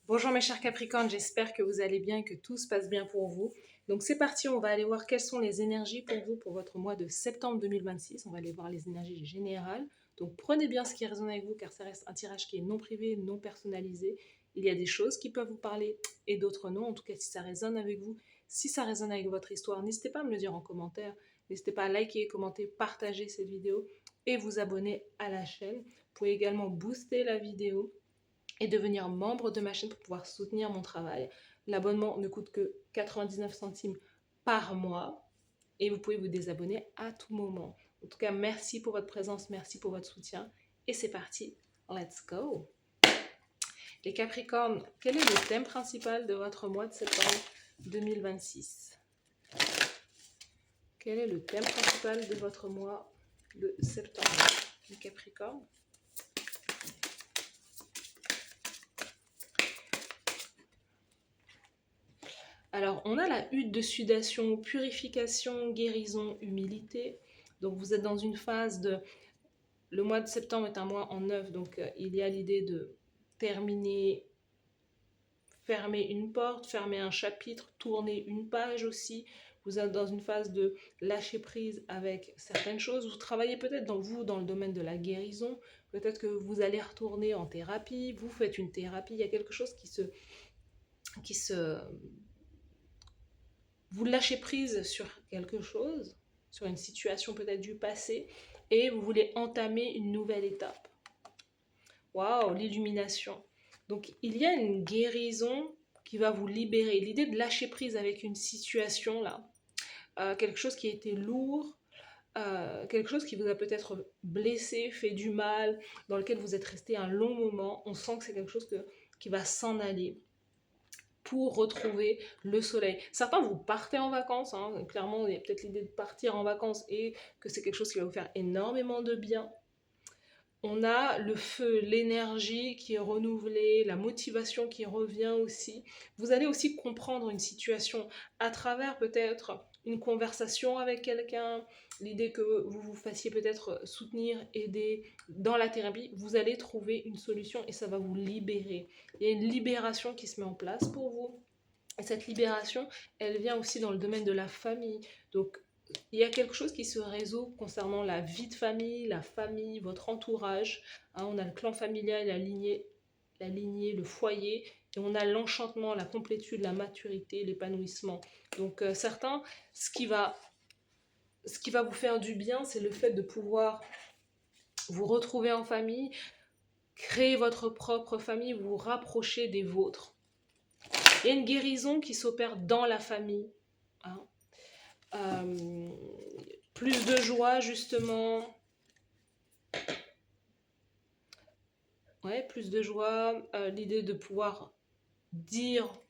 Bonjour mes chers Capricornes, j'espère que vous allez bien et que tout se passe bien pour vous. Donc c'est parti, on va aller voir quelles sont les énergies pour vous pour votre mois de septembre 2026. On va aller voir les énergies générales. Donc prenez bien ce qui résonne avec vous car ça reste un tirage qui est non privé, non personnalisé. Il y a des choses qui peuvent vous parler et d'autres non. En tout cas, si ça résonne avec vous, si ça résonne avec votre histoire, n'hésitez pas à me le dire en commentaire. N'hésitez pas à liker, commenter, partager cette vidéo et vous abonner à la chaîne. Vous pouvez également booster la vidéo et devenir membre de ma chaîne pour pouvoir soutenir mon travail. L'abonnement ne coûte que 99 centimes par mois et vous pouvez vous désabonner à tout moment. En tout cas, merci pour votre présence, merci pour votre soutien et c'est parti, let's go. Les Capricornes, quel est le thème principal de votre mois de septembre 2026? Quel est le thème principal de votre mois de septembre, les Capricornes? Alors, on a la hutte de sudation, purification, guérison, humilité. Donc, vous êtes dans une phase de... Le mois de septembre est un mois en neuf, donc il y a l'idée de terminer, fermer une porte, fermer un chapitre, tourner une page aussi. Vous êtes dans une phase de lâcher prise avec certaines choses. Vous travaillez peut-être dans le domaine de la guérison. Peut-être que vous allez retourner en thérapie. Vous faites une thérapie. Il y a quelque chose qui se vous lâchez prise sur quelque chose, sur une situation peut-être du passé, et vous voulez entamer une nouvelle étape. Waouh, l'illumination. Donc il y a une guérison qui va vous libérer. L'idée de lâcher prise avec une situation là, quelque chose qui a été lourd, quelque chose qui vous a peut-être blessé, fait du mal, dans lequel vous êtes resté un long moment. On sent que c'est quelque chose qui va s'en aller pour retrouver le soleil. Certains, vous partez en vacances, hein, clairement, il y a peut-être l'idée de partir en vacances et que c'est quelque chose qui va vous faire énormément de bien. On a le feu, l'énergie qui est renouvelée, la motivation qui revient aussi. Vous allez aussi comprendre une situation à travers peut-être une conversation avec quelqu'un, l'idée que vous vous fassiez peut-être soutenir, aider dans la thérapie. Vous allez trouver une solution et ça va vous libérer. Il y a une libération qui se met en place pour vous. Et cette libération, elle vient aussi dans le domaine de la famille. Donc, il y a quelque chose qui se résout concernant la vie de famille, votre entourage. Hein, on a le clan familial, la lignée, le foyer, et on a l'enchantement, la complétude, la maturité, l'épanouissement. Donc certains, ce qui va vous faire du bien, c'est le fait de pouvoir vous retrouver en famille, créer votre propre famille, vous rapprocher des vôtres. Il y a une guérison qui s'opère dans la famille. Hein. Plus de joie, justement. Ouais, plus de joie. L'idée de pouvoir dire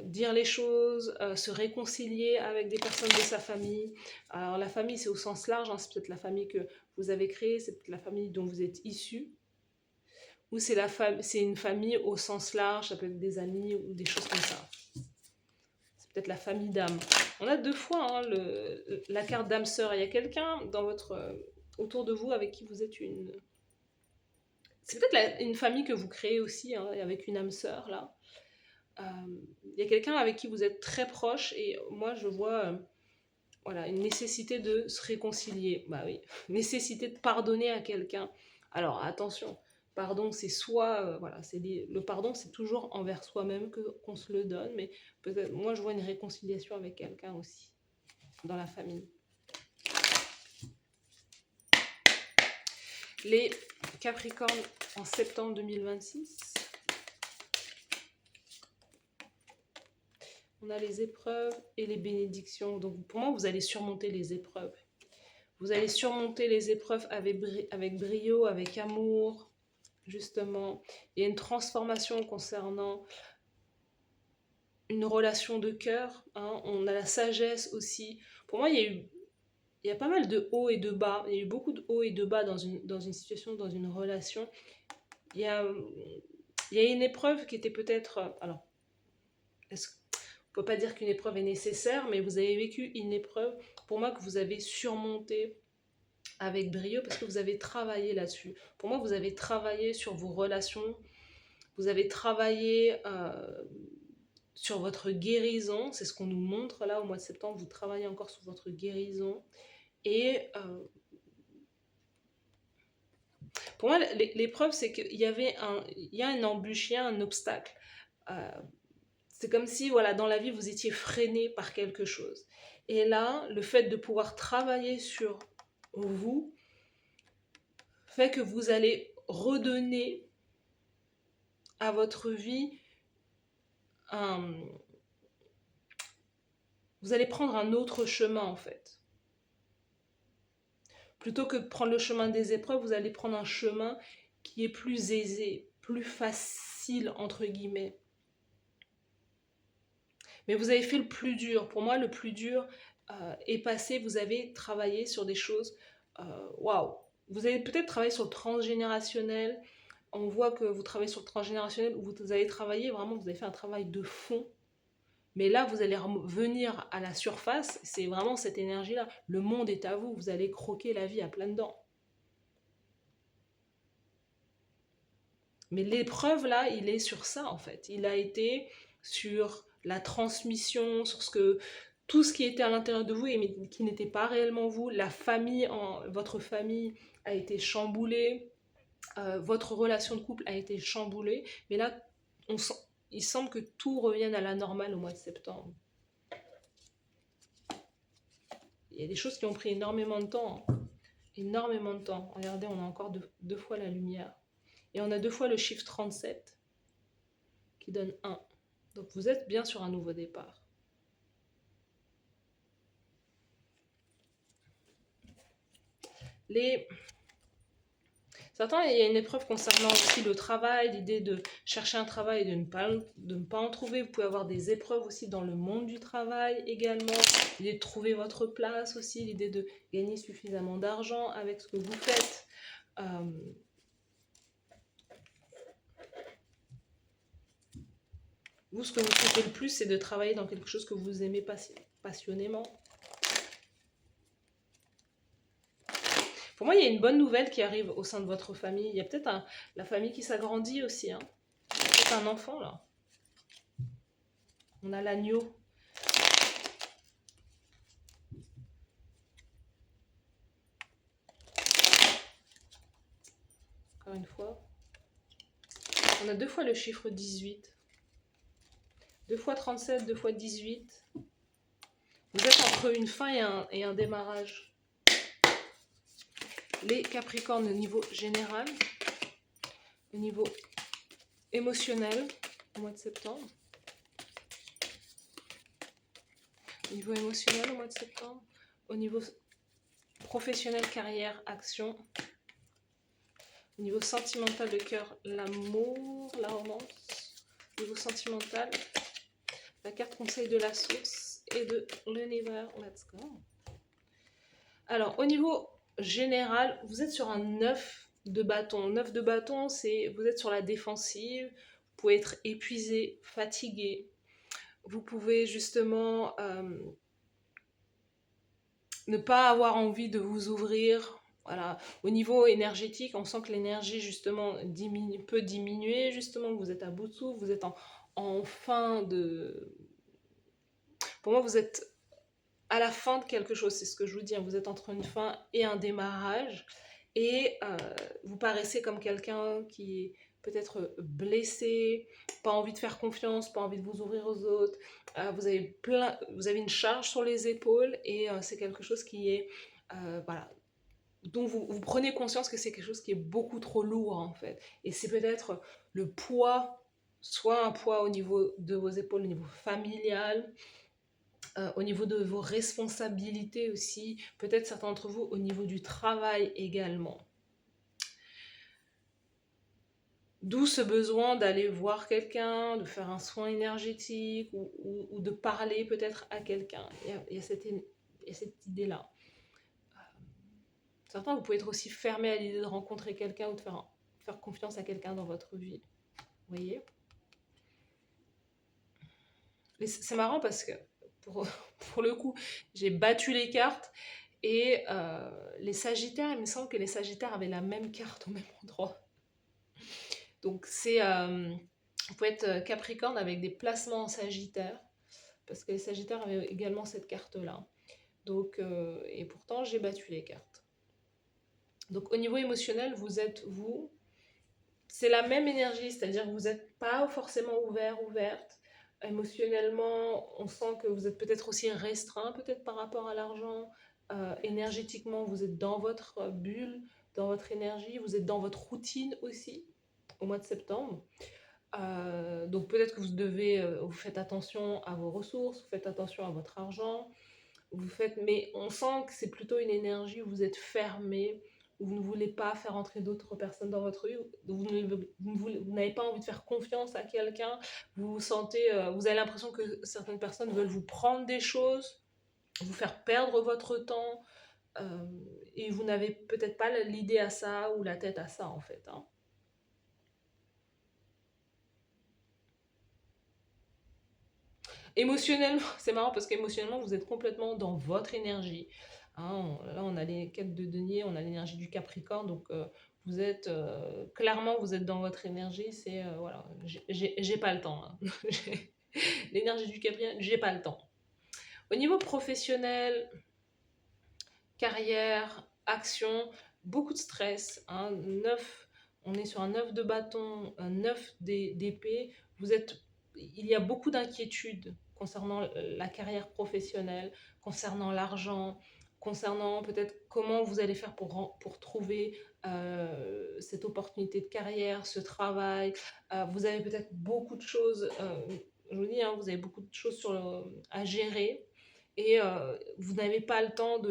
les choses, se réconcilier avec des personnes de sa famille. Alors la famille, c'est au sens large, hein, c'est peut-être la famille que vous avez créée, c'est peut-être la famille dont vous êtes issu, ou c'est une famille au sens large, ça peut être des amis ou des choses comme ça. C'est peut-être la famille d'âme. On a deux fois hein, la carte d'âme sœur. Il y a quelqu'un dans autour de vous avec qui vous êtes une... C'est peut-être une famille que vous créez aussi, hein, avec une âme sœur, là. Il y a quelqu'un avec qui vous êtes très proche et moi, je vois voilà, une nécessité de se réconcilier. Bah oui, nécessité de pardonner à quelqu'un. Alors, attention, pardon, c'est soit... voilà, le pardon, c'est toujours envers soi-même qu'on se le donne, mais peut-être, moi, je vois une réconciliation avec quelqu'un aussi, dans la famille. Les Capricornes en septembre 2026. On a les épreuves et les bénédictions. Donc pour moi, vous allez surmonter les épreuves. Vous allez surmonter les épreuves avec brio, avec amour, justement. Il y a une transformation concernant une relation de cœur. Hein. On a la sagesse aussi. Pour moi, il y a pas mal de hauts et de bas. Il y a eu beaucoup de hauts et de bas dans une situation, dans une relation. Il y a une épreuve qui était peut-être... Alors, on ne peut pas dire qu'une épreuve est nécessaire, mais vous avez vécu une épreuve, pour moi, que vous avez surmontée avec brio, parce que vous avez travaillé là-dessus. Pour moi, vous avez travaillé sur vos relations, Vous avez travaillé sur votre guérison, c'est ce qu'on nous montre là au mois de septembre, vous travaillez encore sur votre guérison. Et pour moi, l'épreuve, c'est qu'il y avait il y a une embûche, il y a un obstacle. Euh, c'est comme si, voilà, dans la vie, vous étiez freiné par quelque chose. Et là, le fait de pouvoir travailler sur vous fait que vous allez redonner à votre vie vous allez prendre un autre chemin, en fait. Plutôt que de prendre le chemin des épreuves, vous allez prendre un chemin qui est plus aisé, plus facile, entre guillemets. Mais vous avez fait le plus dur. Pour moi, le plus dur est passé. Vous avez travaillé sur des choses. Waouh! Vous avez peut-être travaillé sur le transgénérationnel. On voit que vous travaillez sur le transgénérationnel, où vous avez travaillé vraiment, vous avez fait un travail de fond. Mais là, vous allez revenir à la surface. C'est vraiment cette énergie-là. Le monde est à vous. Vous allez croquer la vie à pleines dents. Mais l'épreuve, là, il est sur ça, en fait. Il a été sur la transmission, sur tout ce qui était à l'intérieur de vous et qui n'était pas réellement vous. La famille, votre famille a été chamboulée. Votre relation de couple a été chamboulée. Mais là, il semble que tout revienne à la normale au mois de septembre. Il y a des choses qui ont pris énormément de temps. Hein. Énormément de temps. Regardez, on a encore deux fois la lumière. Et on a 2 fois le chiffre 37 qui donne 1. Donc vous êtes bien sur un nouveau départ. Certains, il y a une épreuve concernant aussi le travail, l'idée de chercher un travail et de ne pas en trouver. Vous pouvez avoir des épreuves aussi dans le monde du travail également. L'idée de trouver votre place aussi, l'idée de gagner suffisamment d'argent avec ce que vous faites. Vous, ce que vous souhaitez le plus, c'est de travailler dans quelque chose que vous aimez passionnément. Pour moi, il y a une bonne nouvelle qui arrive au sein de votre famille. Il y a peut-être la famille qui s'agrandit aussi. Hein. Peut-être un enfant, là. On a l'agneau. Encore une fois. On a 2 fois le chiffre 18. 2 fois 37, 2 fois 18. Vous êtes entre une fin et un démarrage. Les Capricornes au niveau général, au niveau émotionnel, au mois de septembre. Au niveau émotionnel, au mois de septembre. Au niveau professionnel, carrière, action. Au niveau sentimental, le cœur, l'amour, la romance. Au niveau sentimental, la carte conseil de la source et de l'univers. Let's go. Alors, au niveau général, vous êtes sur un 9 de bâton. 9 de bâton, c'est vous êtes sur la défensive, vous pouvez être épuisé, fatigué. Vous pouvez justement ne pas avoir envie de vous ouvrir. Voilà. Au niveau énergétique, on sent que l'énergie justement peut diminuer, justement, vous êtes à bout de souffle, vous êtes en fin de... Pour moi, vous êtes à la fin de quelque chose, c'est ce que je vous dis, hein. Vous êtes entre une fin et un démarrage, et vous paraissez comme quelqu'un qui est peut-être blessé, pas envie de faire confiance, pas envie de vous ouvrir aux autres, vous avez une charge sur les épaules, et c'est quelque chose qui est, voilà, dont vous prenez conscience que c'est quelque chose qui est beaucoup trop lourd en fait, et c'est peut-être le poids, soit un poids au niveau de vos épaules, au niveau familial, au niveau de vos responsabilités aussi, peut-être certains d'entre vous au niveau du travail également. D'où ce besoin d'aller voir quelqu'un, de faire un soin énergétique ou de parler peut-être à quelqu'un. Il y a cette idée-là. Certains, vous pouvez être aussi fermé à l'idée de rencontrer quelqu'un ou de faire confiance à quelqu'un dans votre vie. Vous voyez ? Mais c'est marrant parce que, pour le coup, j'ai battu les cartes et les Sagittaires, il me semble que les Sagittaires avaient la même carte au même endroit. Donc vous pouvez être Capricorne avec des placements en Sagittaire, parce que les Sagittaires avaient également cette carte-là. Donc, et pourtant, j'ai battu les cartes. Donc au niveau émotionnel, vous êtes vous, c'est la même énergie, c'est-à-dire que vous n'êtes pas forcément ouverte. Émotionnellement, on sent que vous êtes peut-être aussi restreint, peut-être par rapport à l'argent. Énergétiquement, vous êtes dans votre bulle, dans votre énergie, vous êtes dans votre routine aussi au mois de septembre. Donc peut-être que vous faites attention à vos ressources, vous faites attention à votre argent, mais on sent que c'est plutôt une énergie où vous êtes fermé, où vous ne voulez pas faire entrer d'autres personnes dans votre vie, vous n'avez pas envie de faire confiance à quelqu'un, vous vous sentez, vous avez l'impression que certaines personnes veulent vous prendre des choses, vous faire perdre votre temps, et vous n'avez peut-être pas l'idée à ça ou la tête à ça en fait, hein. Émotionnellement, c'est marrant parce qu'émotionnellement, vous êtes complètement dans votre énergie. Hein, là, on a les quêtes de denier, on a l'énergie du Capricorne, donc vous êtes clairement, vous êtes dans votre énergie. C'est voilà, j'ai pas le temps, hein. L'énergie du Capricorne, j'ai pas le temps. Au niveau professionnel, carrière, action, beaucoup de stress. Hein, 9, on est sur un 9 de bâton, un 9 d'épée. Il y a beaucoup d'inquiétudes concernant la carrière professionnelle, concernant l'argent, concernant peut-être comment vous allez faire pour trouver cette opportunité de carrière, ce travail. Vous avez peut-être beaucoup de choses, je vous dis, hein, vous avez beaucoup de choses à gérer et vous n'avez pas le temps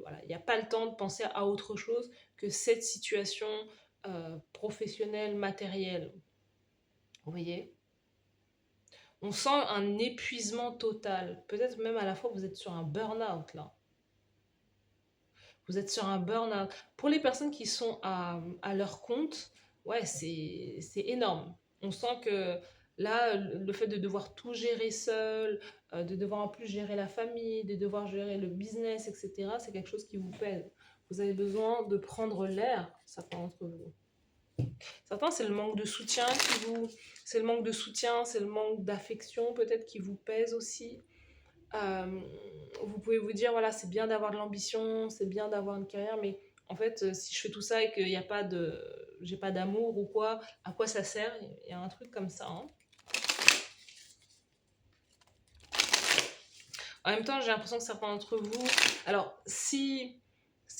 voilà, il n'y a pas le temps de penser à autre chose que cette situation professionnelle, matérielle. Vous voyez? On sent un épuisement total. Peut-être même à la fois vous êtes sur un burn-out là. Vous êtes sur un burn-out. Pour les personnes qui sont à leur compte, ouais, c'est énorme. On sent que là, le fait de devoir tout gérer seul, de devoir en plus gérer la famille, de devoir gérer le business, etc., c'est quelque chose qui vous pèse. Vous avez besoin de prendre l'air, certains d'entre vous. Certains, c'est le manque de soutien c'est le manque de soutien, c'est le manque d'affection peut-être qui vous pèse aussi. Euh, Vous pouvez vous dire, voilà, c'est bien d'avoir de l'ambition, c'est bien d'avoir une carrière, mais en fait, si je fais tout ça et qu'il n'y a pas j'ai pas d'amour ou quoi, à quoi ça sert? Il y a un truc comme ça, hein. En même temps, j'ai l'impression que certains d'entre vous, alors s'il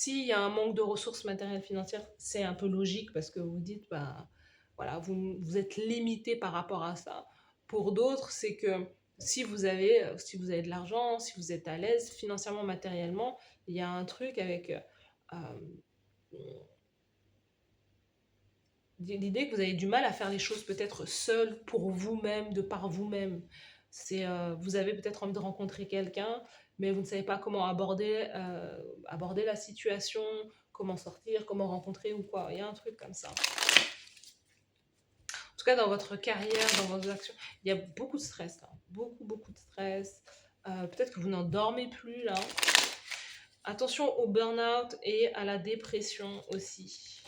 y a un manque de ressources matérielles financières, c'est un peu logique parce que vous dites, bah voilà, vous êtes limité par rapport à ça. Pour d'autres, c'est que si vous avez de l'argent, si vous êtes à l'aise financièrement, matériellement, il y a un truc avec l'idée que vous avez du mal à faire les choses peut-être seul pour vous-même, de par vous-même. Vous avez peut-être envie de rencontrer quelqu'un, mais vous ne savez pas comment aborder la situation, comment sortir, comment rencontrer ou quoi. Il y a un truc comme ça. En tout cas, dans votre carrière, dans vos actions, il y a beaucoup de stress là. Beaucoup, beaucoup de stress. Peut-être que vous n'en dormez plus là. Attention au burn-out et à la dépression aussi.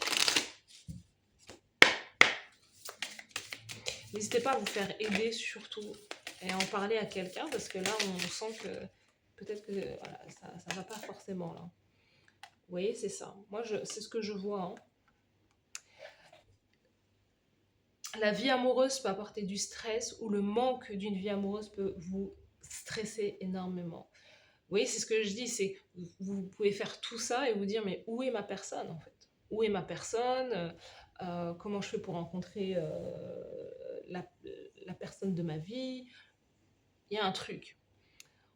N'hésitez pas à vous faire aider surtout et à en parler à quelqu'un parce que là, on sent que peut-être que voilà, ça ne va pas forcément là. Vous voyez, c'est ça. Moi, c'est ce que je vois, hein. La vie amoureuse peut apporter du stress ou le manque d'une vie amoureuse peut vous stresser énormément. Vous voyez, c'est ce que je dis, c'est que vous pouvez faire tout ça et vous dire, mais où est ma personne en fait? Où est ma personne? Comment je fais pour rencontrer la, la personne de ma vie? Il y a un truc.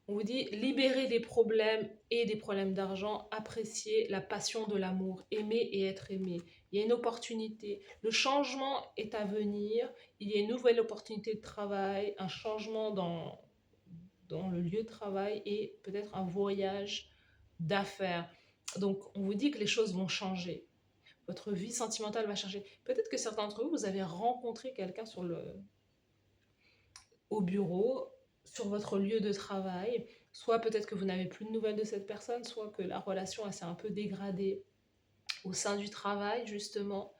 On vous dit libérer des problèmes et des problèmes d'argent, apprécier la passion de l'amour, aimer et être aimé. Il y a une opportunité. Le changement est à venir. Il y a une nouvelle opportunité de travail, un changement dans le lieu de travail et peut-être un voyage d'affaires. Donc, on vous dit que les choses vont changer. Votre vie sentimentale va changer. Peut-être que certains d'entre vous, vous avez rencontré quelqu'un au bureau, sur votre lieu de travail, soit peut-être que vous n'avez plus de nouvelles de cette personne, soit que la relation s'est un peu dégradée au sein du travail, justement.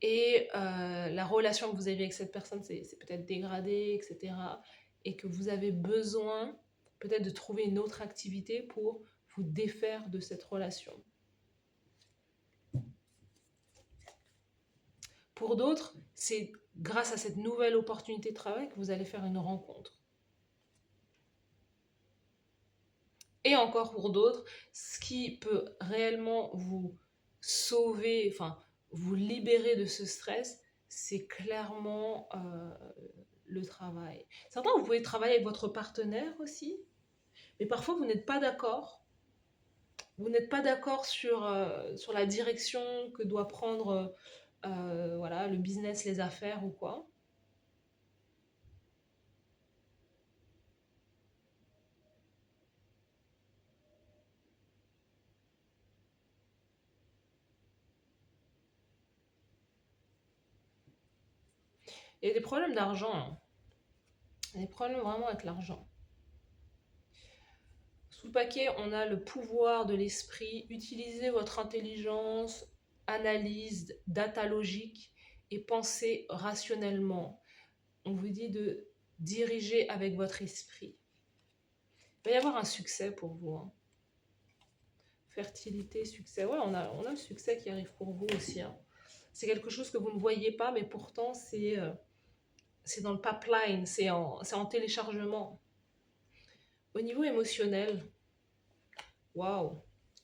et la relation que vous avez avec cette personne c'est peut-être dégradé, etc. Et que vous avez besoin peut-être de trouver une autre activité pour vous défaire de cette relation. Pour d'autres, c'est grâce à cette nouvelle opportunité de travail que vous allez faire une rencontre. Et encore pour d'autres, ce qui peut réellement vous sauver, enfin vous libérer de ce stress, c'est clairement le travail. Certains, vous pouvez travailler avec votre partenaire aussi, mais parfois vous n'êtes pas d'accord. Vous n'êtes pas d'accord sur la direction que doit prendre voilà, le business, les affaires ou quoi. Il y a des problèmes d'argent, hein. Il y a des problèmes vraiment avec l'argent. Sous le paquet, on a le pouvoir de l'esprit. Utilisez votre intelligence, analyse, data logique et pensez rationnellement. On vous dit de diriger avec votre esprit. Il va y avoir un succès pour vous, hein. Fertilité, succès. Ouais, on a le succès qui arrive pour vous aussi, hein. C'est quelque chose que vous ne voyez pas, mais pourtant c'est dans le pipeline, c'est en téléchargement. Au niveau émotionnel, waouh.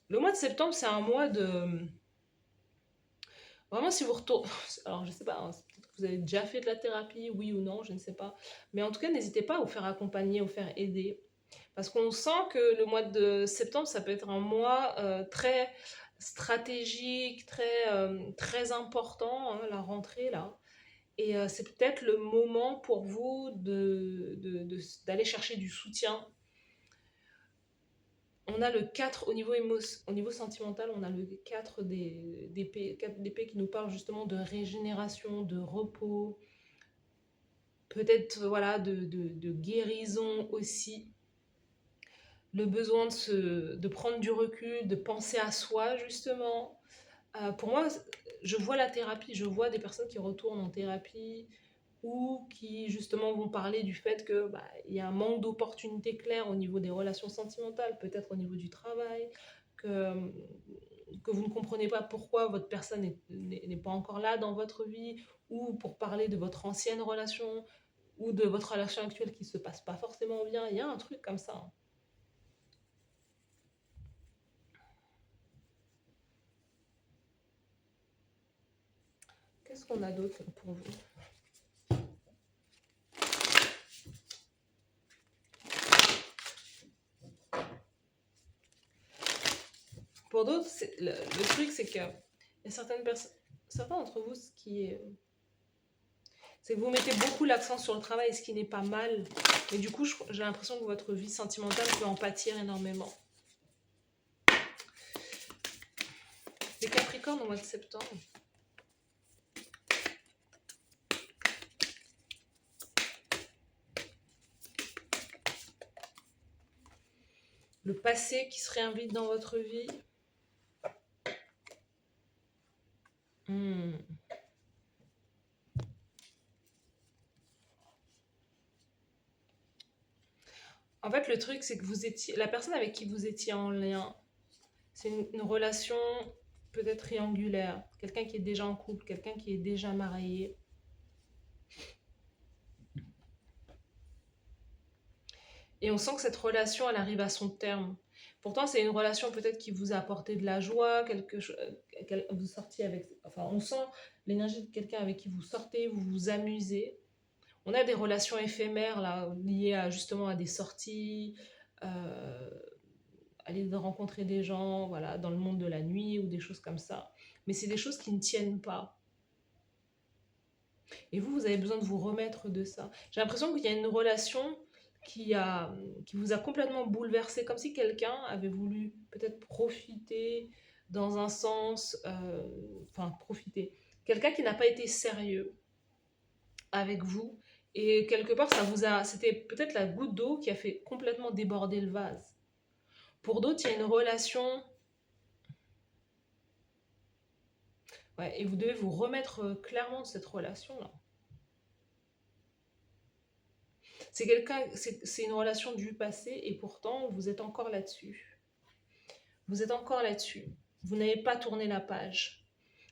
Le mois de septembre, c'est un mois de... Vraiment, si vous retournez... Alors, je sais pas, hein, peut-être que vous avez déjà fait de la thérapie, oui ou non, je ne sais pas. Mais en tout cas, n'hésitez pas à vous faire accompagner, à vous faire aider. Parce qu'on sent que le mois de septembre, ça peut être un mois très stratégique, très important, hein, la rentrée, là. Et c'est peut-être le moment pour vous d'aller chercher du soutien. On a le 4 au niveau sentimental, on a le 4 d'épée qui nous parle justement de régénération, de repos, peut-être voilà, de guérison aussi. Le besoin de prendre du recul, de penser à soi justement. Pour moi, je vois la thérapie, je vois des personnes qui retournent en thérapie ou qui justement vont parler du fait que il y a un manque d'opportunités claires au niveau des relations sentimentales, peut-être au niveau du travail, que, que vous ne comprenez pas pourquoi votre personne n'est pas encore là dans votre vie, ou pour parler de votre ancienne relation, ou de votre relation actuelle qui ne se passe pas forcément bien. Il y a un truc comme ça, hein. Qu'est-ce qu'on a d'autre pour vous? Pour d'autres, le truc, c'est que y a certaines personnes, certains d'entre vous, c'est que vous mettez beaucoup l'accent sur le travail, ce qui n'est pas mal. Mais du coup, j'ai l'impression que votre vie sentimentale peut en pâtir énormément. Les Capricornes au mois de septembre. Le passé qui se réinvite dans votre vie. Hmm. En fait, le truc, c'est que la personne avec qui vous étiez en lien, c'est une relation peut-être triangulaire. Quelqu'un qui est déjà en couple, quelqu'un qui est déjà marié. Et on sent que cette relation, elle arrive à son terme. Pourtant, c'est une relation peut-être qui vous a apporté de la joie, quelque chose, vous sortiez avec... Enfin, on sent l'énergie de quelqu'un avec qui vous sortez, vous vous amusez. On a des relations éphémères, là, liées justement à des sorties, euh, aller rencontrer des gens, voilà, dans le monde de la nuit ou des choses comme ça. Mais c'est des choses qui ne tiennent pas. Et vous avez besoin de vous remettre de ça. J'ai l'impression qu'il y a une relation qui vous a complètement bouleversé, comme si quelqu'un avait voulu peut-être profiter dans un sens, enfin profiter. Quelqu'un qui n'a pas été sérieux avec vous. Et quelque part, c'était peut-être la goutte d'eau qui a fait complètement déborder le vase. Pour d'autres, il y a une relation Ouais, et vous devez vous remettre clairement de cette relation-là. C'est une relation du passé et pourtant vous êtes encore là-dessus. Vous êtes encore là-dessus. Vous n'avez pas tourné la page.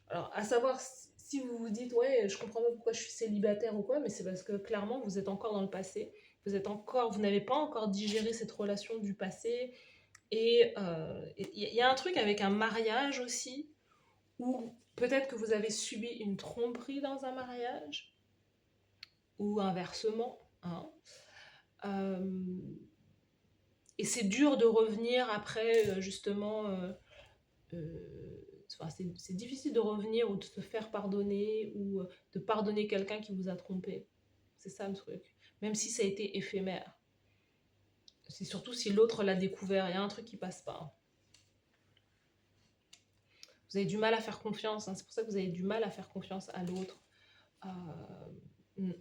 Alors, à savoir si vous vous dites, ouais, je comprends pas pourquoi je suis célibataire ou quoi, mais c'est parce que clairement vous êtes encore dans le passé. Vous n'avez pas encore digéré cette relation du passé. Et il y a un truc avec un mariage aussi, où peut-être que vous avez subi une tromperie dans un mariage, ou inversement, hein. Euh, et c'est dur de revenir après, justement, enfin, c'est difficile de revenir ou de se faire pardonner ou de pardonner quelqu'un qui vous a trompé. C'est ça le truc. Même si ça a été éphémère. C'est surtout si l'autre l'a découvert. Il y a un truc qui passe pas. Vous avez du mal à faire confiance. Hein. C'est pour ça que vous avez du mal à faire confiance à l'autre. Euh,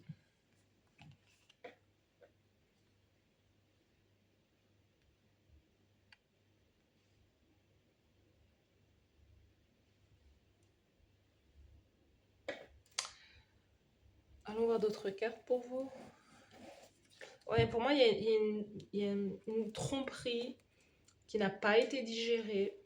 Allons voir d'autres cartes pour vous. Ouais, pour moi, il y a une tromperie qui n'a pas été digérée.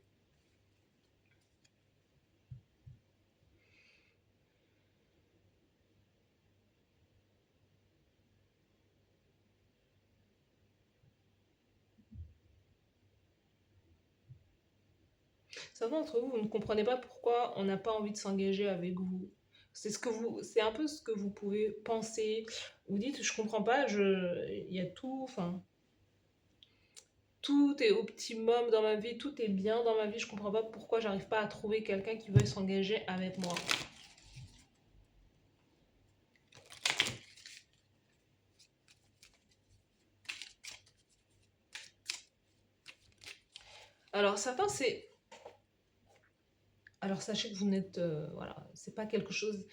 Certains d'entre vous, vous ne comprenez pas pourquoi on n'a pas envie de s'engager avec vous. C'est un peu ce que vous pouvez penser. Vous dites, je comprends pas, il y a tout, enfin, tout est optimum dans ma vie, tout est bien dans ma vie, je comprends pas pourquoi j'arrive pas à trouver quelqu'un qui veuille s'engager avec moi. Alors certains, alors sachez que vous n'êtes, voilà, c'est pas quelque chose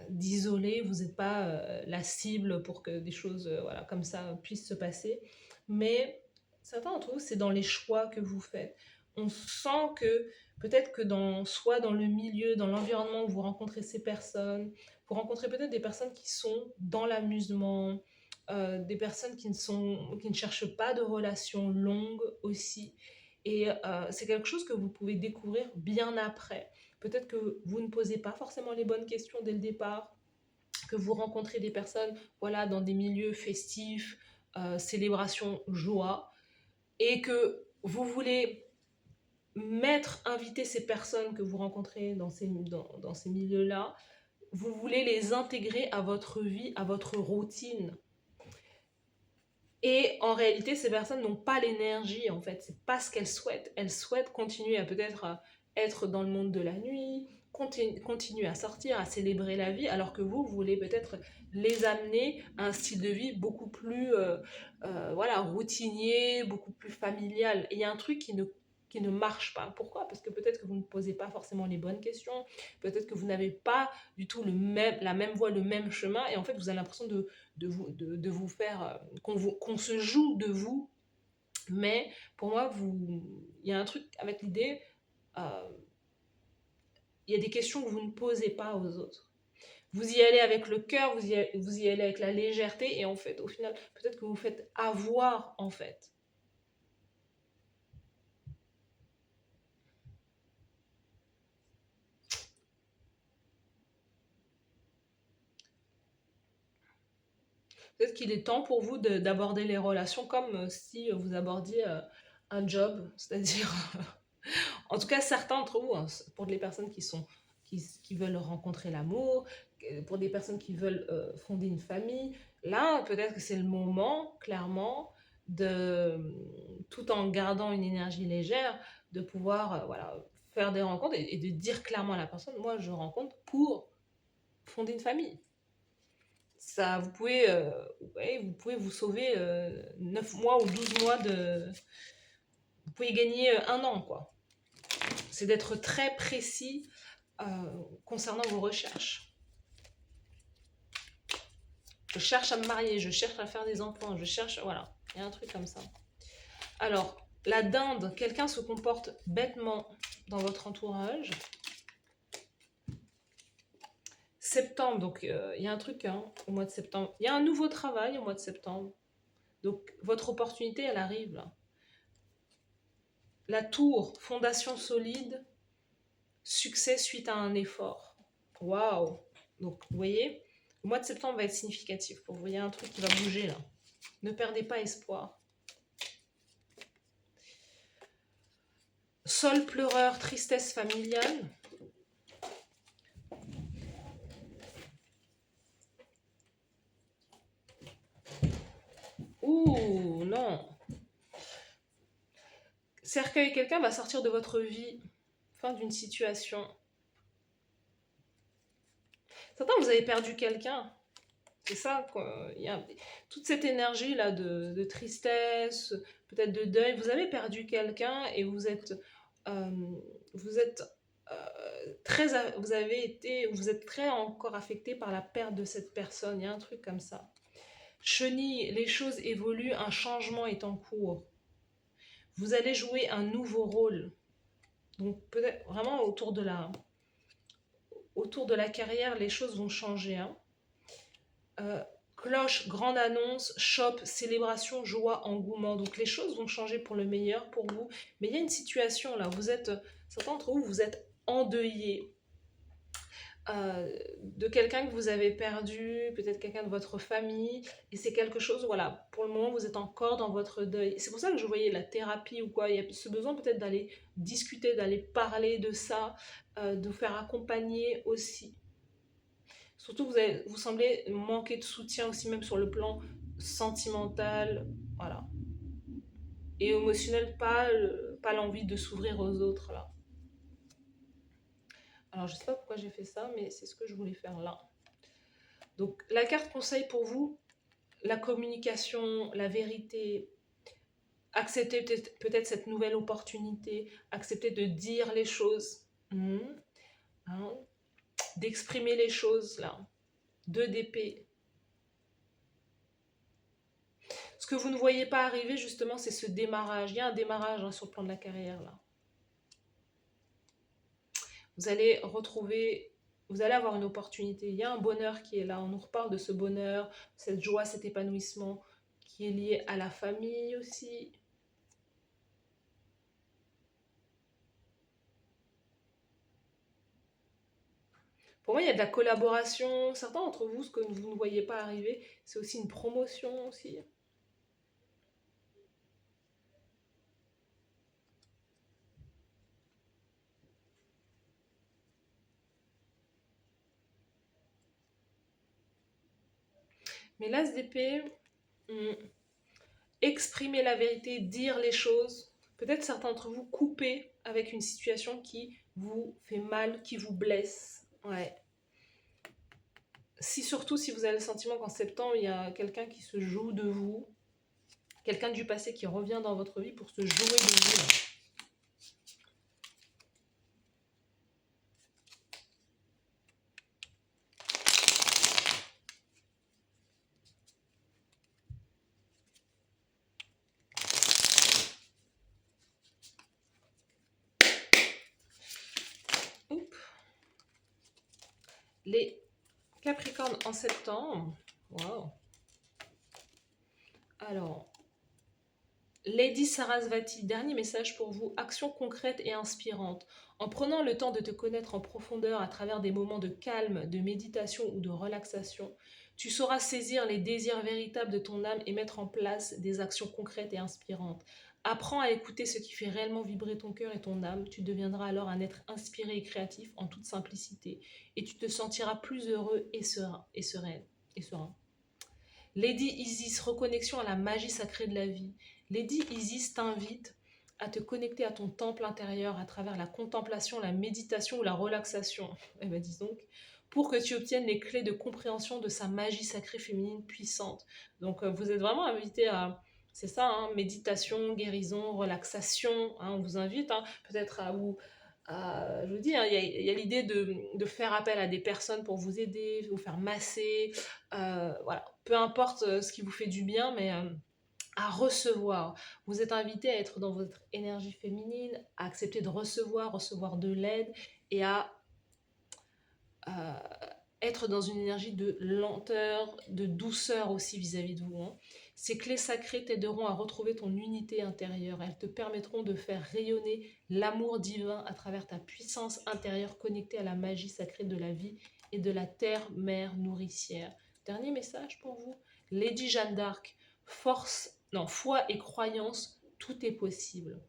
d'isolé, vous n'êtes pas la cible pour que des choses, voilà, comme ça puissent se passer. Mais certains d'entre vous, c'est dans les choix que vous faites. On sent que peut-être que soit dans le milieu, dans l'environnement où vous rencontrez ces personnes, vous rencontrez peut-être des personnes qui sont dans l'amusement, des personnes qui ne cherchent pas de relations longues aussi. Et c'est quelque chose que vous pouvez découvrir bien après. Peut-être que vous ne posez pas forcément les bonnes questions dès le départ, que vous rencontrez des personnes, voilà, dans des milieux festifs, célébration, joie, et que vous voulez inviter ces personnes que vous rencontrez dans ces milieux-là, vous voulez les intégrer à votre vie, à votre routine. Et en réalité, ces personnes n'ont pas l'énergie, en fait. C'est pas ce qu'elles souhaitent. Elles souhaitent continuer à peut-être être dans le monde de la nuit, continuer à sortir, à célébrer la vie, alors que vous voulez peut-être les amener à un style de vie beaucoup plus voilà, routinier, beaucoup plus familial. Et il y a un truc qui ne marche pas. Pourquoi? Parce que peut-être que vous ne posez pas forcément les bonnes questions, peut-être que vous n'avez pas du tout la même voie, le même chemin, et en fait, vous avez l'impression de vous faire, qu'on se joue de vous. Mais pour moi, il y a un truc avec l'idée, euh, il y a des questions que vous ne posez pas aux autres. Vous y allez avec le cœur, vous y allez avec la légèreté, et en fait, au final, peut-être que vous faites avoir, en fait. Peut-être qu'il est temps pour vous d'aborder les relations comme si vous abordiez un job, c'est-à-dire en tout cas, certains d'entre vous, hein, pour les personnes qui veulent rencontrer l'amour, pour des personnes qui veulent fonder une famille, là, peut-être que c'est le moment, clairement, tout en gardant une énergie légère, de pouvoir voilà, faire des rencontres et de dire clairement à la personne, moi, je rencontre pour fonder une famille. Ça, ouais, vous pouvez vous sauver 9 mois ou 12 mois de... Vous pouvez gagner un an, quoi. C'est d'être très précis concernant vos recherches. Je cherche à me marier, je cherche à faire des enfants, je cherche... Voilà, il y a un truc comme ça. Alors, la dinde, quelqu'un se comporte bêtement dans votre entourage. septembre, donc il y a un truc hein, au mois de septembre. Il y a un nouveau travail au mois de septembre. Donc votre opportunité, elle arrive là. La tour, fondation solide, succès suite à un effort. Waouh! Donc vous voyez, le mois de septembre va être significatif pour vous. Il y a un truc qui va bouger là. Ne perdez pas espoir. Sol pleureur, tristesse familiale. Ouh, non. Cercueil, quelqu'un va sortir de votre vie. Fin d'une situation. Certains, vous avez perdu quelqu'un. C'est ça, quoi. Il y a toute cette énergie-là de tristesse, peut-être de deuil. Vous avez perdu quelqu'un et euh, vous êtes vous êtes très encore affecté par la perte de cette personne. Il y a un truc comme ça. Chenille, les choses évoluent, un changement est en cours. Vous allez jouer un nouveau rôle. Donc peut-être vraiment autour de la carrière, les choses vont changer. Hein. Cloche, grande annonce, shop, célébration, joie, engouement. Donc les choses vont changer pour le meilleur pour vous. Mais il y a une situation là, certains d'entre vous, vous êtes endeuillés de quelqu'un que vous avez perdu, peut-être quelqu'un de votre famille. Et c'est quelque chose, voilà, pour le moment, vous êtes encore dans votre deuil. C'est pour ça que je voyais la thérapie ou quoi. Il y a ce besoin peut-être d'aller discuter, d'aller parler de ça, de vous faire accompagner aussi. Surtout, vous semblez manquer de soutien aussi, même sur le plan sentimental, voilà. Et émotionnel, pas l'envie de s'ouvrir aux autres, là. Alors, je sais pas pourquoi j'ai fait ça, mais c'est ce que je voulais faire là. Donc, la carte conseil pour vous, la communication, la vérité, accepter peut-être cette nouvelle opportunité, accepter de dire les choses, hein, d'exprimer les choses, là. 2 d'épée. Ce que vous ne voyez pas arriver, justement, c'est ce démarrage. Il y a un démarrage hein, sur le plan de la carrière, là. Vous allez avoir une opportunité. Il y a un bonheur qui est là. On nous reparle de ce bonheur, cette joie, cet épanouissement qui est lié à la famille aussi. Pour moi, il y a de la collaboration. Certains d'entre vous, ce que vous ne voyez pas arriver, c'est aussi une promotion aussi. Mais l'as d'épée, exprimer la vérité, dire les choses. Peut-être certains d'entre vous couper avec une situation qui vous fait mal, qui vous blesse. Ouais. Surtout si vous avez le sentiment qu'en septembre, il y a quelqu'un qui se joue de vous, quelqu'un du passé qui revient dans votre vie pour se jouer de vous. Là. Oups. Les Capricornes en septembre. Wow. Alors, Lady Sarasvati, dernier message pour vous, action concrète et inspirante. En prenant le temps de te connaître en profondeur à travers des moments de calme, de méditation ou de relaxation, tu sauras saisir les désirs véritables de ton âme et mettre en place des actions concrètes et inspirantes. Apprends à écouter ce qui fait réellement vibrer ton cœur et ton âme, tu deviendras alors un être inspiré et créatif en toute simplicité, et tu te sentiras plus heureux et serein. Lady Isis, reconnexion à la magie sacrée de la vie. Lady Isis t'invite à te connecter à ton temple intérieur à travers la contemplation, la méditation ou la relaxation. Eh ben dis donc, pour que tu obtiennes les clés de compréhension de sa magie sacrée féminine puissante. Donc vous êtes vraiment invité à, c'est ça, hein, méditation, guérison, relaxation. Hein, on vous invite peut-être à vous je vous dis, hein, il y a l'idée de faire appel à des personnes pour vous aider, vous faire masser, voilà, peu importe ce qui vous fait du bien, mais à recevoir. Vous êtes invité à être dans votre énergie féminine, à accepter de recevoir de l'aide et à être dans une énergie de lenteur, de douceur aussi vis-à-vis de vous. Hein. Ces clés sacrées t'aideront à retrouver ton unité intérieure. Elles te permettront de faire rayonner l'amour divin à travers ta puissance intérieure connectée à la magie sacrée de la vie et de la terre-mère nourricière. Dernier message pour vous. Lady Jeanne d'Arc, foi et croyance, tout est possible.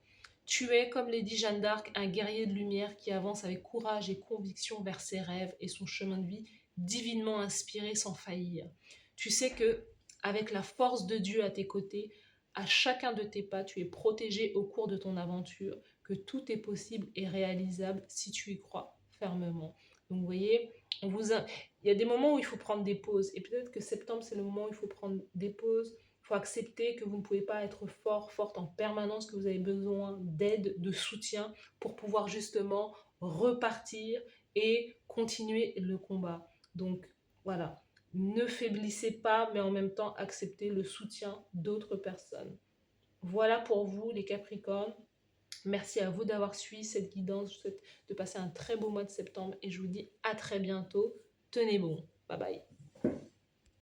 Tu es, comme Lady Jeanne d'Arc, un guerrier de lumière qui avance avec courage et conviction vers ses rêves et son chemin de vie divinement inspiré sans faillir. Tu sais que, avec la force de Dieu à tes côtés, à chacun de tes pas, tu es protégé au cours de ton aventure, que tout est possible et réalisable si tu y crois fermement. Donc vous voyez, il y a des moments où il faut prendre des pauses. Et peut-être que septembre, c'est le moment où il faut prendre des pauses. Il faut accepter que vous ne pouvez pas être forte en permanence, que vous avez besoin d'aide, de soutien pour pouvoir justement repartir et continuer le combat. Donc voilà, ne faiblissez pas, mais en même temps, acceptez le soutien d'autres personnes. Voilà pour vous, les Capricornes. Merci à vous d'avoir suivi cette guidance. Je vous souhaite de passer un très beau mois de septembre et je vous dis à très bientôt. Tenez bon. Bye bye.